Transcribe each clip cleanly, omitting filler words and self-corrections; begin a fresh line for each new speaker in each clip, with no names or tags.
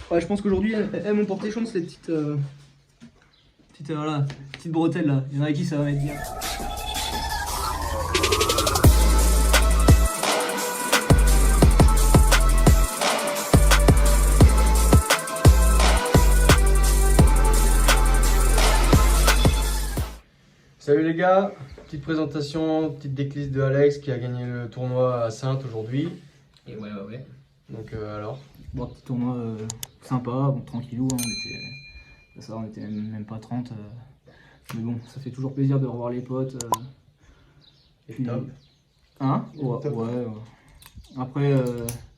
Ouais, je pense qu'aujourd'hui, elles m'ont porté chance, les petites, voilà, petites bretelles là. Il y en a qui ça va mettre bien.
Salut les gars, petite présentation, petite déclisse de Alex qui a gagné le tournoi à Saintes aujourd'hui.
Et ouais.
Donc alors
Bon, petit tournoi sympa, bon, tranquillou, hein, on était même pas 30. Mais bon, ça fait toujours plaisir de revoir les potes.
Et puis, top.
Hein?
Ouais, top.
Ouais. Après,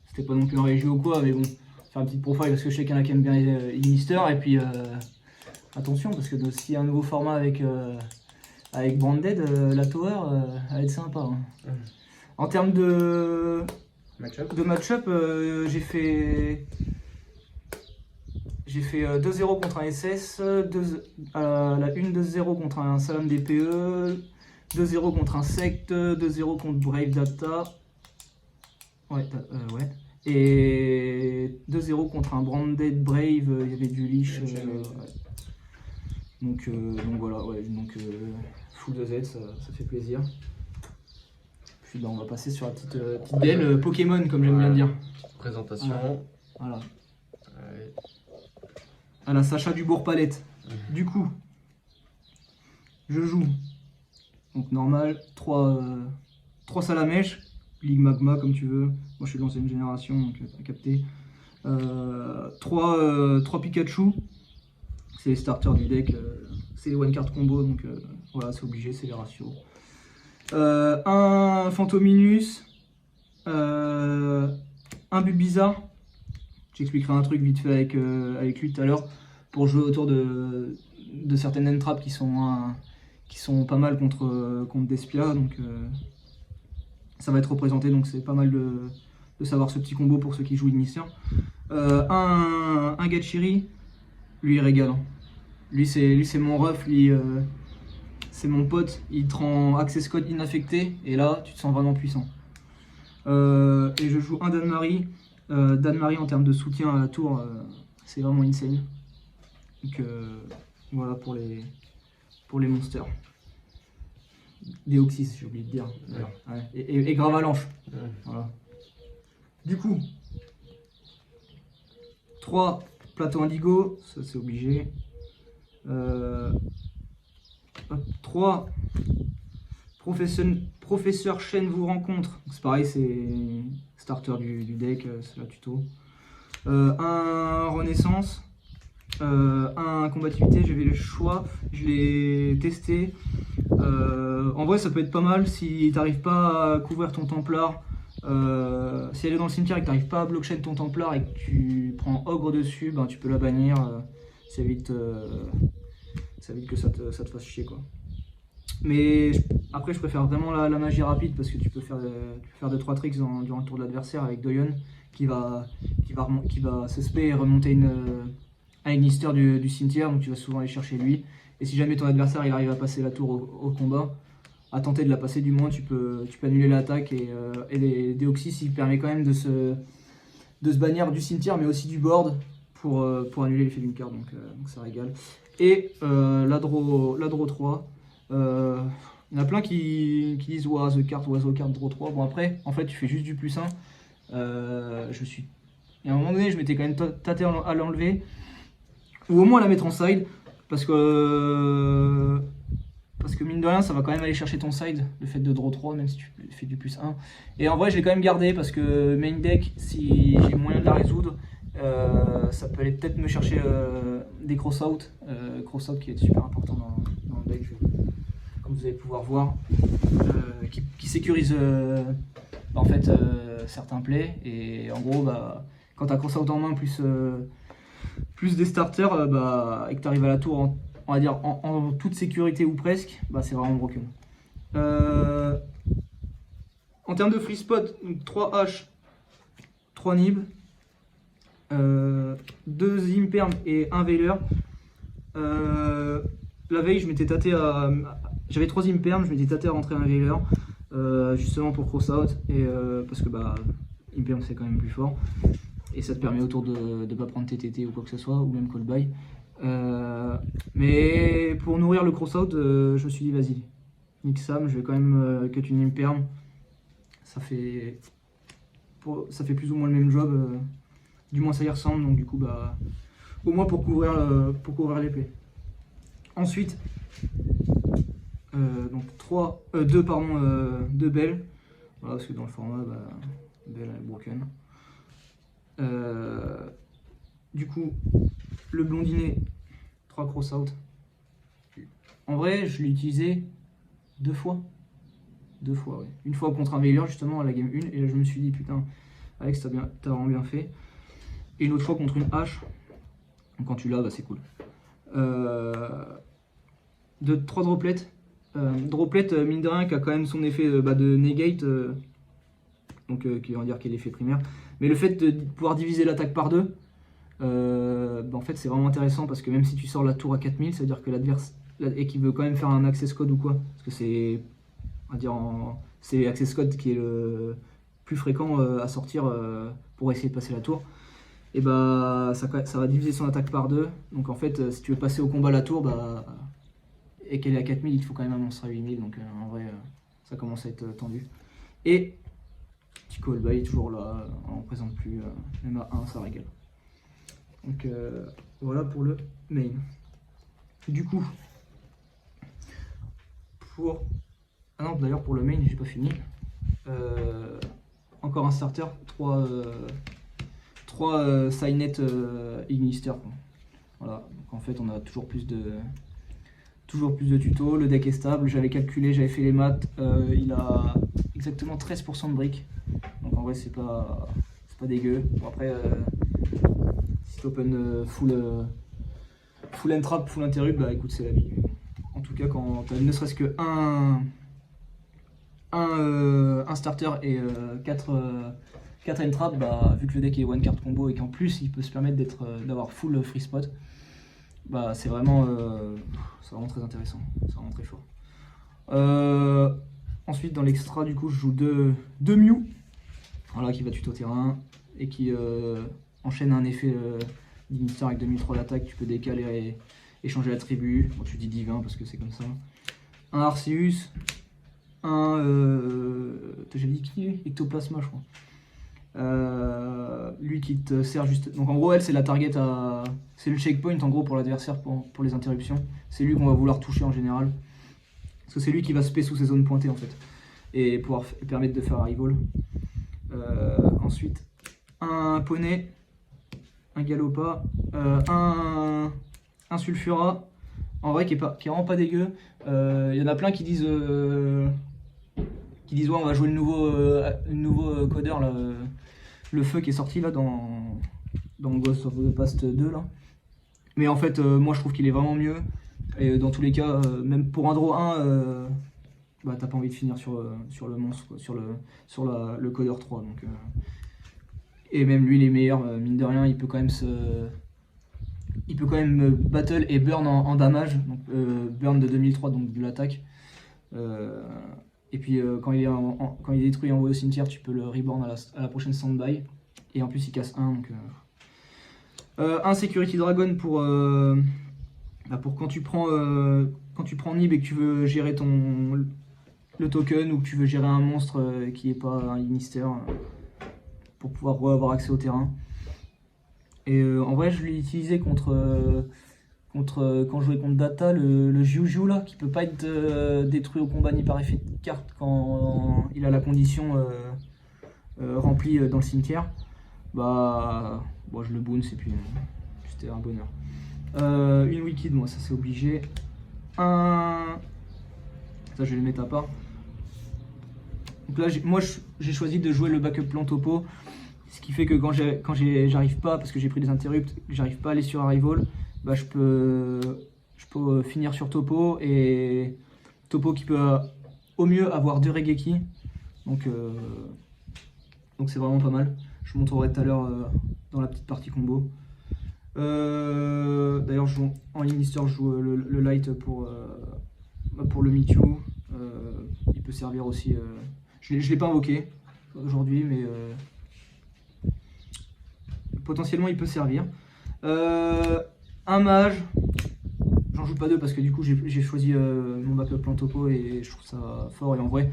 c'était pas non plus un régio ou quoi, mais bon, faire une petite profile parce que je sais qu'il y en a qui aiment bien Inister. Et puis, attention, parce que s'il y a un nouveau format avec Branded, la Tower, elle va être sympa. Hein. En termes de match-up, j'ai fait 2-0 contre un SS, la 1-2-0 contre un Salam DPE, 2-0 contre un Sect, 2-0 contre Brave Data. Ouais. Et 2-0 contre un Branded Brave, il y avait du leash. Donc voilà, ouais, full de Z, ça fait plaisir. Puis on va passer sur la petite DL Pokémon, comme j'aime bien dire.
Petite présentation.
Voilà. À la Sacha Dubourg-Palette. Du coup, je joue. Donc normal, 3 Salamèche, Ligue Magma comme tu veux. Moi je suis de l'ancienne génération, donc t'as capté. 3 Pikachu. C'est les starters du deck, c'est les one card combo, donc voilà, c'est obligé, c'est les ratios. Un Fantominus, un Bulbizarre. J'expliquerai un truc vite fait avec lui tout à l'heure pour jouer autour de certaines end-traps qui sont pas mal contre Despia, donc ça va être représenté, donc c'est pas mal de savoir ce petit combo pour ceux qui jouent Ignition. Un Gachiri. Lui il régale. Lui c'est mon ref, c'est mon pote, il te rend access code inaffecté et là tu te sens vraiment puissant. Et je joue un Dan-Marie. Dan-Marie en termes de soutien à la tour, c'est vraiment insane. Donc voilà pour les monsters. Deoxys, j'ai oublié de dire. Ouais. Et Gravalanche. Voilà. Du coup, 3 Plateau Indigo, ça c'est obligé. 3 Professeur Shen vous rencontre. C'est pareil, c'est starter du deck, c'est la tuto. Un Renaissance. Un combativité, j'avais le choix, je l'ai testé. En vrai, ça peut être pas mal si t'arrives pas à couvrir ton Templar. Si elle est dans le cimetière et que tu n'arrives pas à blockchain ton Templar et que tu prends Ogre dessus, ben, tu peux la bannir, ça évite que ça te fasse chier quoi. Mais après je préfère vraiment la magie rapide parce que tu peux faire 2-3 tricks durant le tour de l'adversaire avec Doyon qui va se spé et remonter un Ignister du cimetière, donc tu vas souvent aller chercher lui. Et si jamais ton adversaire il arrive à passer la tour au combat, à tenter de la passer du moins, tu peux annuler l'attaque et les Deoxys il permet quand même de se bannir du cimetière mais aussi du board pour annuler l'effet d'une carte, donc ça régale. Et la draw 3, il y en a plein qui disent ouais, the card draw 3. Bon après en fait tu fais juste du +1. Et à un moment donné je m'étais quand même tâté à l'enlever ou au moins à la mettre en side parce que mine de rien ça va quand même aller chercher ton side, le fait de draw 3 même si tu fais du +1. Et en vrai je l'ai quand même gardé parce que main deck, si j'ai moyen de la résoudre, ça peut aller peut-être me chercher des cross-out qui est super important dans le deck, comme vous allez pouvoir voir, qui sécurise en fait certains plays. Et en gros quand tu as cross-out en main plus des starters et que tu arrives à la tour on va dire en toute sécurité ou presque, c'est vraiment broken. En termes de free spot, 3 H, 3 Nib, 2 Imperm et 1 Veiler. La veille, je m'étais tâté j'avais 3 Imperm, je m'étais tâté à rentrer un Veiler, justement pour cross out, et parce que Imperm c'est quand même plus fort. Et ça te permet autour de ne pas prendre TTT ou quoi que ce soit, ou même call by. Mais pour nourrir le cross-out, je me suis dit vas-y, nique Sam, je vais quand même cut une imperm. Ça fait plus ou moins le même job, du moins ça y ressemble, donc du coup bah au moins pour couvrir l'épée. Ensuite, donc 2 belles, voilà, parce que dans le format, bah, belle est broken. Du coup, le blondinet, 3 cross-out. En vrai, je l'ai utilisé 2 fois. 2 fois, ouais. Une fois contre un Veiler, justement, à la game 1, et là je me suis dit, putain, Alex, t'as vraiment bien fait. Et une autre fois contre une hache. Donc quand tu l'as, bah, c'est cool. 3 droplets. Droplet, mine de rien, qui a quand même son effet de negate, donc qui va dire qu'il est l'effet primaire. Mais le fait de pouvoir diviser l'attaque par 2, en fait c'est vraiment intéressant parce que même si tu sors la tour à 4000, ça veut dire que l'adversaire, et qu'il veut quand même faire un access code ou quoi, parce que c'est, on va dire, c'est access code qui est le plus fréquent à sortir pour essayer de passer la tour. Et bah ça va diviser son attaque par 2. Donc en fait, si tu veux passer au combat la tour, et qu'elle est à 4000, il faut quand même un monstre à 8000. Donc en vrai, ça commence à être tendu. Et petit call by toujours là, on ne présente plus, même à 1, ça régale. Donc voilà pour le main. Du coup, d'ailleurs pour le main, j'ai pas fini. Encore un starter, 3 Signet Ignister. Voilà, donc en fait on a toujours plus de tutos, le deck est stable, j'avais calculé, j'avais fait les maths, il a exactement 13% de briques, donc en vrai c'est pas dégueu. Bon, après, si tu open full entrap, full interrupt, bah écoute, c'est la vie. En tout cas, quand tu as ne serait-ce que un starter et 4 entrap, bah, vu que le deck est one card combo et qu'en plus il peut se permettre d'avoir full free spot, bah c'est vraiment très intéressant, c'est vraiment très fort. Ensuite dans l'extra, du coup je joue deux Mew, voilà, qui va tuto terrain et qui enchaîne un effet d'Initiator avec 2003 d'attaque. Tu peux décaler et changer l'attribut. Bon, tu dis divin parce que c'est comme ça. Un Arceus, j'ai dit qui? Ectoplasma, je crois. Lui qui te sert juste. Donc en gros, elle, c'est la target à. C'est le checkpoint en gros pour l'adversaire pour les interruptions. C'est lui qu'on va vouloir toucher en général. Parce que c'est lui qui va spé sous ses zones pointées en fait. Et pouvoir permettre de faire un reroll. Ensuite, un poney, un galopa, un sulfura. En vrai, qui est vraiment pas dégueu. Il y en a plein qui disent ouais, on va jouer le nouveau codeur là, le feu qui est sorti là dans Ghost of the Past 2 là. Mais en fait, moi je trouve qu'il est vraiment mieux. Et dans tous les cas, même pour un draw 1, bah, t'as pas envie de finir sur le monstre, quoi, sur le codeur 3. Donc, et même lui, il est meilleur, mine de rien, il peut quand même battle et burn en damage. Donc, burn de 2003, donc de l'attaque. Et puis quand il est détruit en haut au cimetière, tu peux le reborn à la prochaine standby. Et en plus, il casse 1. Donc, un Security Dragon pour quand tu prends Nib et que tu veux gérer le token ou que tu veux gérer un monstre qui n'est pas un Ignister pour pouvoir avoir accès au terrain. Et en vrai, je l'ai utilisé quand je jouais contre Data, le Juju là, qui peut pas être détruit au combat ni par effet de carte quand il a la condition remplie dans le cimetière. Bah, bon, je le bounce et puis c'était un bonheur. Une Wicked, moi ça c'est obligé. Ça je vais le mettre à part. Donc là moi j'ai choisi de jouer le backup plan topo. Ce qui fait que quand j'arrive pas, parce que j'ai pris des interrupts, j'arrive pas à aller sur Arrival, bah je peux finir sur topo, et topo qui peut au mieux avoir 2 Regeki. Donc c'est vraiment pas mal. Je vous montrerai tout à l'heure dans la petite partie combo. D'ailleurs en Ignister je joue le light pour le Mewtwo. Il peut servir aussi. Je l'ai pas invoqué aujourd'hui, mais potentiellement il peut servir. Un mage, j'en joue pas deux parce que du coup j'ai choisi mon backup plan topo et je trouve ça fort. Et en vrai,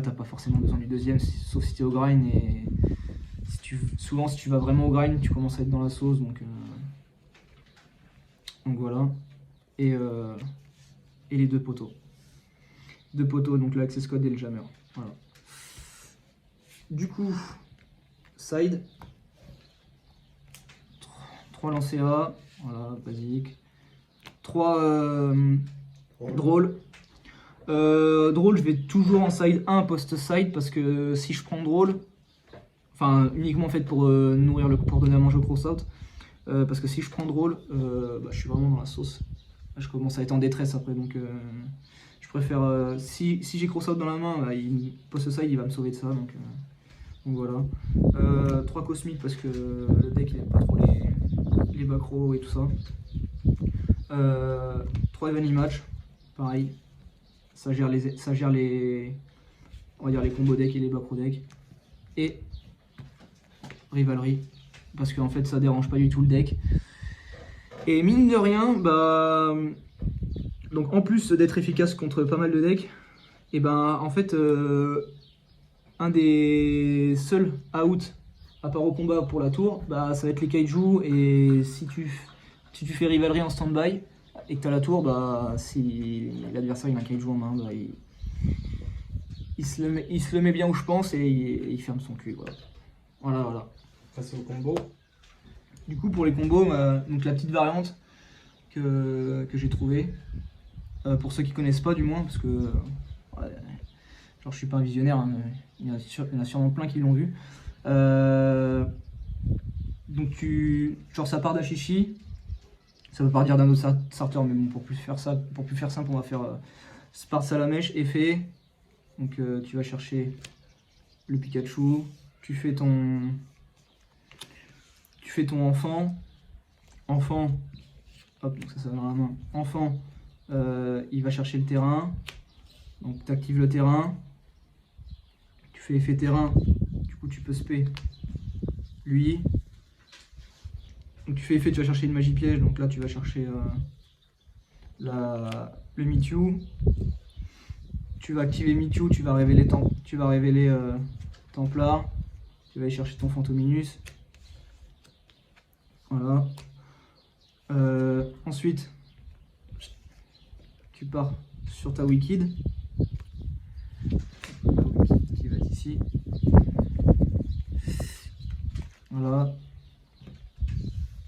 t'as pas forcément besoin du deuxième, sauf si t'es au grind. Et souvent, si tu vas vraiment au grind, tu commences à être dans la sauce. Donc voilà. Et les deux poteaux. Deux poteaux, donc l'access code et le jammer. Voilà. Du coup, side. 3 lancers A, voilà, basique. 3 drôles. Drôle, je vais toujours en side 1 post-side parce que si je prends drôle, enfin uniquement fait pour nourrir pour donner à manger au crossout, parce que si je prends drôle, je suis vraiment dans la sauce. Je commence à être en détresse après, donc je préfère, si j'ai crossout dans la main, post-side il va me sauver de ça, donc voilà. 3 cosmiques parce que le deck il aime pas trop les macros et tout ça. 3 Even Match, pareil. Ça gère les on va dire les combos deck et les macro deck. Et Rivalry, parce qu'en fait ça dérange pas du tout le deck. Et mine de rien, donc en plus d'être efficace contre pas mal de decks, et en fait un des seuls out à part au combat pour la tour, ça va être les kaiju. Et si tu fais Rivalry en stand-by et que tu as la tour, si l'adversaire il a un kaiju en main, il se le met bien où je pense et il ferme son cul. Voilà.
Face au combo.
Du coup pour les combos, donc la petite variante que j'ai trouvée, pour ceux qui connaissent pas du moins, parce que je suis pas un visionnaire, hein, mais il y en a sûrement plein qui l'ont vu. Donc ça part d'Ashishi, ça veut pas dire d'un autre starter, mais bon, pour plus faire simple, on va faire Spart Salamèche, effet. Donc tu vas chercher le Pikachu, tu fais ton enfant, hop, donc ça va dans la main. Enfant, il va chercher le terrain, donc tu actives le terrain, tu fais effet terrain, du coup tu peux spé lui. Donc tu fais effet, tu vas chercher une magie piège, donc là tu vas chercher le Mewtwo. Tu vas activer Mewtwo, tu vas révéler Templar, tu vas aller chercher ton Fantominus. Voilà. Ensuite, tu pars sur ta Wicked, qui va être ici. Voilà.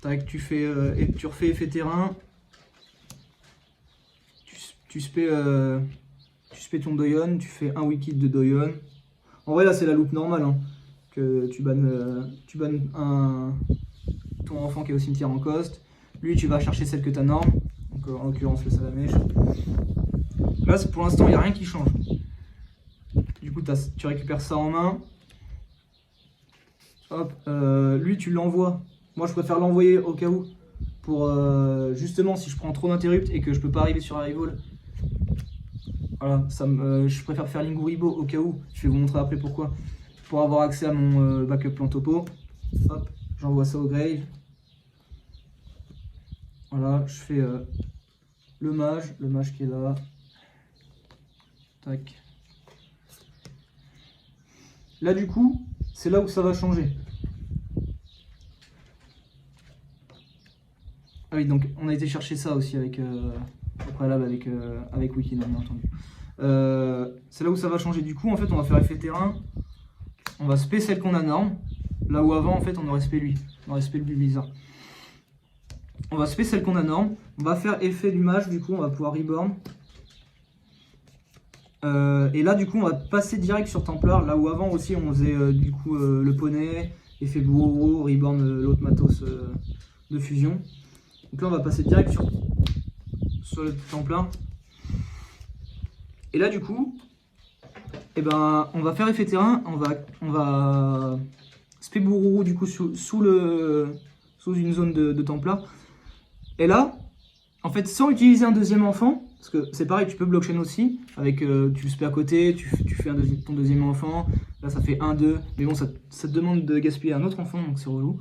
Tac, tu refais effet terrain. Tu spé ton Doyon, tu fais un Wicked de Doyon. En vrai là c'est la loupe normale, hein, que tu bannes ton enfant qui est au cimetière en coste. Lui tu vas chercher celle que tu as norme, donc en l'occurrence le Salamèche. Là pour l'instant il n'y a rien qui change. Du coup tu récupères ça en main. Hop, lui tu l'envoies. Moi je préfère l'envoyer au cas où, pour justement si je prends trop d'interrupt et que je peux pas arriver sur Arrival. Voilà, je préfère faire Linguribo au cas où, je vais vous montrer après pourquoi. Pour avoir accès à mon backup plan topo. Hop, j'envoie ça au grave. Voilà, je fais le mage qui est là. Tac. Là du coup, c'est là où ça va changer. Ah oui, donc on a été chercher ça aussi avec au préalable avec Wicked, bien entendu. C'est là où ça va changer. Du coup, en fait, on va faire effet terrain. On va spé celle qu'on a norme. Là où avant, en fait, on aurait spé lui. On aurait spé le Blizzard. On va spé celle qu'on a norme. On va faire effet du mage. Du coup, on va pouvoir reborn. Et là, du coup, on va passer direct sur Templar. Là où avant aussi, on faisait du coup le poney, effet bourreau, reborn l'autre matos de fusion. Donc là, on va passer direct sur le Templar. Et là, du coup, on va faire effet terrain. On va spé bourreau du coup sous une zone de Templar. Et là, en fait, sans utiliser un deuxième enfant, parce que c'est pareil, tu peux blockchain aussi, avec tu le spé à côté, tu fais ton deuxième enfant, là ça fait 1, 2, mais bon, ça te demande de gaspiller un autre enfant, donc c'est relou,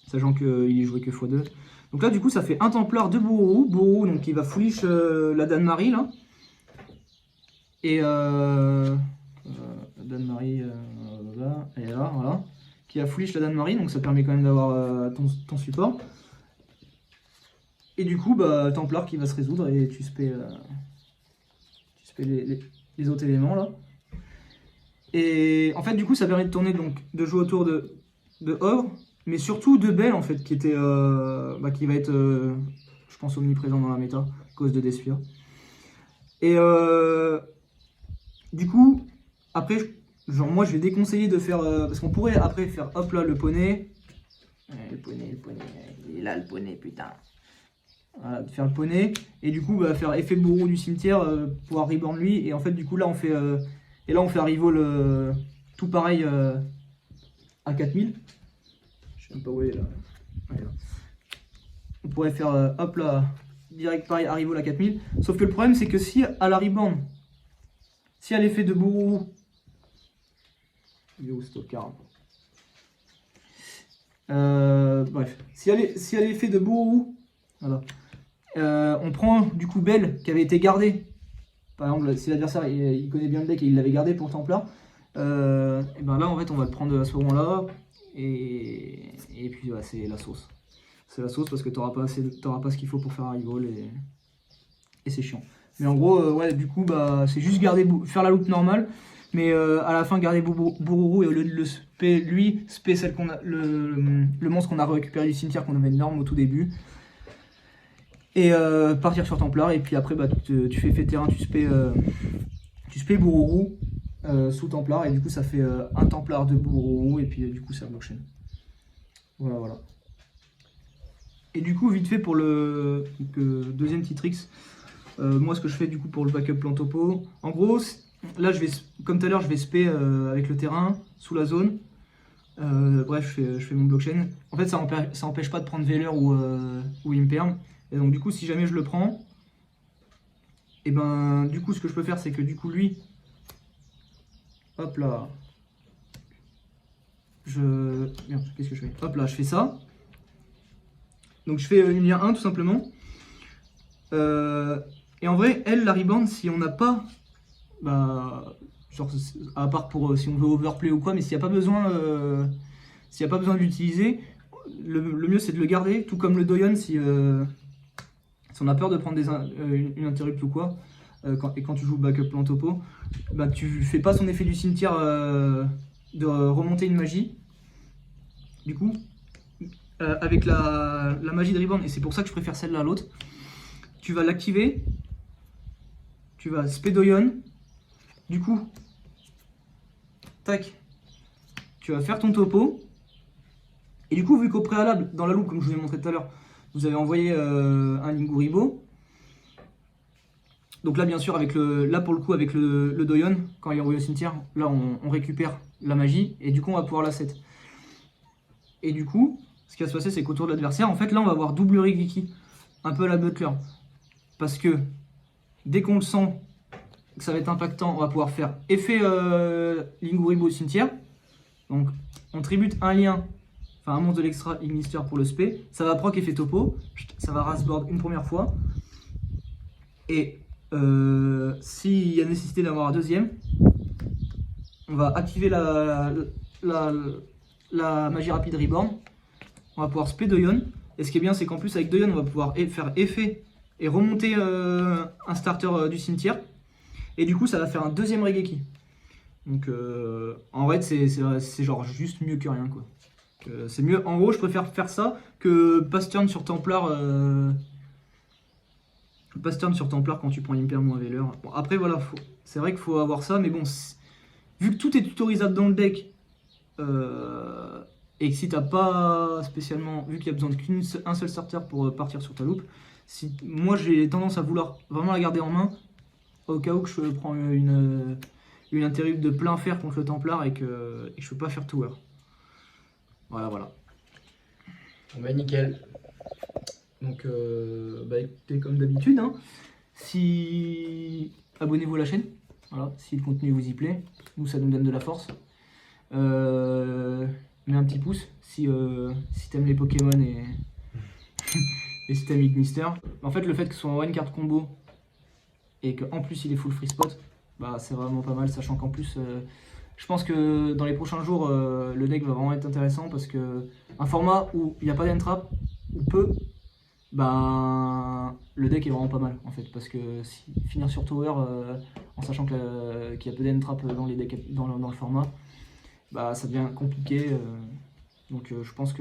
sachant qu'il est joué que x2. Donc là, du coup, ça fait un Templar de Bourourou, donc il va foolish la Dane-Marie, là. Et Dane-Marie, là, et là, voilà. Qui a foolish la Dane-Marie, donc ça permet quand même d'avoir ton support. Et du coup, bah, Templar qui va se résoudre et tu spé les autres éléments, là. Et en fait, du coup, ça permet de tourner, donc, de jouer autour de Ogre, mais surtout de Bell, en fait, qui était, qui va être, je pense, omniprésent dans la méta, à cause de Desphere. Et du coup, après, genre, moi, je vais déconseiller de faire, parce qu'on pourrait après faire, hop là, le poney. Le poney, il est là, le poney, putain. Voilà, de faire le poney, et du coup, bah, faire effet bourreau du cimetière, pouvoir reborn lui, et en fait, du coup, là, on fait, un reroll tout pareil à 4000. Je sais même pas où elle est là. Ouais, là. On pourrait faire hop là, direct pareil, arrivo à 4000. Sauf que le problème, c'est que si à la reborn, si à l'effet de Bourou, il est où Stockard bref, si à l'effet de Bourou, voilà, on prend du coup Bell qui avait été gardé. Par exemple, si l'adversaire il connaît bien le deck et il l'avait gardé pour Templar, et ben là en fait on va le prendre à ce moment-là. Et puis ouais, c'est la sauce. C'est la sauce parce que t'auras pas ce qu'il faut pour faire un reroll et c'est chiant. Mais en gros, ouais, du coup, bah, c'est juste faire la loupe normale, mais à la fin garder Bourrourou et au lieu de le spé, lui, spé celle qu'on a, le monstre qu'on a récupéré du cimetière qu'on avait de norme au tout début. Et partir sur Templar, et puis après, bah, tu fais fait terrain, tu spé Bourrourou. Sous Templar, et du coup ça fait un Templar de Bourreau, et puis du coup ça blockchain. Voilà. Et du coup, vite fait pour le deuxième petit tricks, moi ce que je fais du coup pour le backup plan topo, en gros, là je vais, comme tout à l'heure, je vais spé avec le terrain, sous la zone. Bref, je fais mon blockchain. En fait, ça empêche pas de prendre Veler ou Imperm. Et donc du coup, si jamais je le prends, et ben du coup ce que je peux faire, c'est que du coup lui, hop là. Merde, qu'est-ce que je fais? Hop là, je fais ça. Donc je fais une lien 1 tout simplement. Et en vrai, elle, la rebound, si on n'a pas. Bah. Genre, à part pour si on veut overplay ou quoi, mais s'il n'y a pas besoin. S'il n'y a pas besoin de l'utiliser, le mieux c'est de le garder, tout comme le Doyon si on a peur de prendre une interrupt ou quoi. Et quand tu joues backup plan topo, bah tu fais pas son effet du cimetière de remonter une magie. Du coup, avec la magie de Reborn, et c'est pour ça que je préfère celle-là à l'autre, tu vas l'activer, tu vas Spedoyon, du coup, tac, tu vas faire ton topo, et du coup, vu qu'au préalable, dans la loupe, comme je vous ai montré tout à l'heure, vous avez envoyé un Linguribo. Donc là, bien sûr, là pour le coup, avec le Doyon, quand il est envoyé au cimetière, là on récupère la magie, et du coup on va pouvoir la set. Et du coup, ce qui va se passer, c'est qu'autour de l'adversaire, en fait, là on va avoir double Rigiki, un peu à la Butler. Parce que dès qu'on le sent, que ça va être impactant, on va pouvoir faire effet Linguribo au cimetière. Donc on tribute un lien, enfin un monstre de l'extra Ignister pour le spé, ça va proc effet topo, ça va rasboard une première fois. Et s'il y a nécessité d'avoir un deuxième, on va activer la magie rapide Reborn. On va pouvoir spé Doyon. Et ce qui est bien, c'est qu'en plus, avec Doyon, on va pouvoir faire effet et remonter un starter du cimetière. Et du coup, ça va faire un deuxième Regeki. Donc, en vrai, c'est genre juste mieux que rien, quoi. C'est mieux. En gros, je préfère faire ça que pass turn sur Templar. Pass turn sur Templar quand tu prends Imperm ou un Veler. Bon, après, voilà, c'est vrai qu'il faut avoir ça, mais bon, vu que tout est tutorisable dans le deck, et que si t'as pas spécialement, vu qu'il y a besoin d'un seul starter pour partir sur ta loupe, moi j'ai tendance à vouloir vraiment la garder en main, au cas où que je prends une interrupt de plein fer contre le Templar et que je peux pas faire tower. Voilà.
Bon bah nickel.
Donc, écoutez, comme d'habitude, hein, Si abonnez-vous à la chaîne, voilà, si le contenu vous y plaît, nous ça nous donne de la force. Mets un petit pouce si t'aimes les Pokémon et, et si t'aimes Ignister. En fait, le fait que ce soit en one card combo et qu'en plus il est full free spot, bah c'est vraiment pas mal, sachant qu'en plus je pense que dans les prochains jours le deck va vraiment être intéressant parce que un format où il n'y a pas d'entrap ou peu, ben le deck est vraiment pas mal en fait, parce que finir sur tower en sachant qu'il y a peu d'entrap dans les decks dans le format, bah ça devient compliqué, donc je pense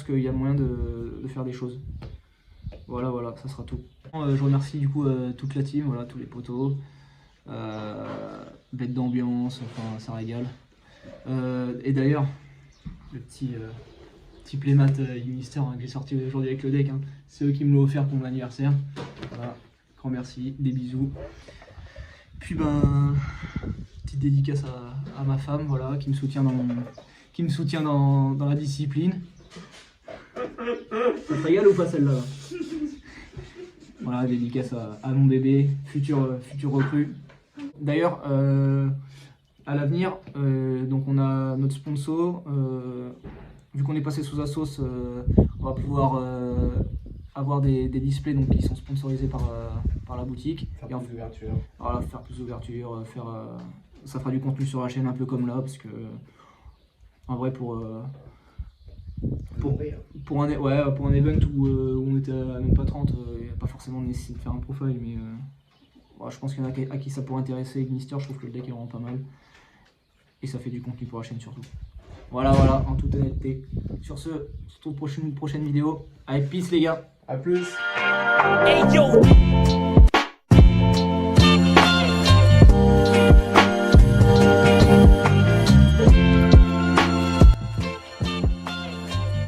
qu'il y a moyen de faire des choses. Voilà, ça sera tout. Je remercie du coup toute la team, voilà, tous les potos, bête d'ambiance, enfin ça régale. Et d'ailleurs, le petit playmat Ignister que j'ai sorti aujourd'hui avec le deck, hein, c'est eux qui me l'ont offert pour mon anniversaire. Voilà, grand merci, des bisous. Puis ben, petite dédicace à ma femme, voilà, qui me soutient dans la discipline. Ça te régale ou pas celle-là? Voilà, dédicace à mon bébé, futur recrue. D'ailleurs, à l'avenir, donc on a notre sponsor. Vu qu'on est passé sous Asos, on va pouvoir avoir des displays donc, qui sont sponsorisés par la boutique.
Faire plus d'ouverture.
Voilà, faire plus d'ouverture, ça fera du contenu sur la chaîne un peu comme là, parce que en vrai pour un event où on était à même pas 30, il n'y a pas forcément nécessité de faire un profile, mais je pense qu'il y en a à qui ça pourrait intéresser. Ignister, je trouve que le deck est vraiment pas mal. Et ça fait du contenu pour la chaîne surtout. Voilà, en toute honnêteté. Sur ce, on se retrouve pour une prochaine vidéo. Allez, peace les gars.
A plus.
Hey yo!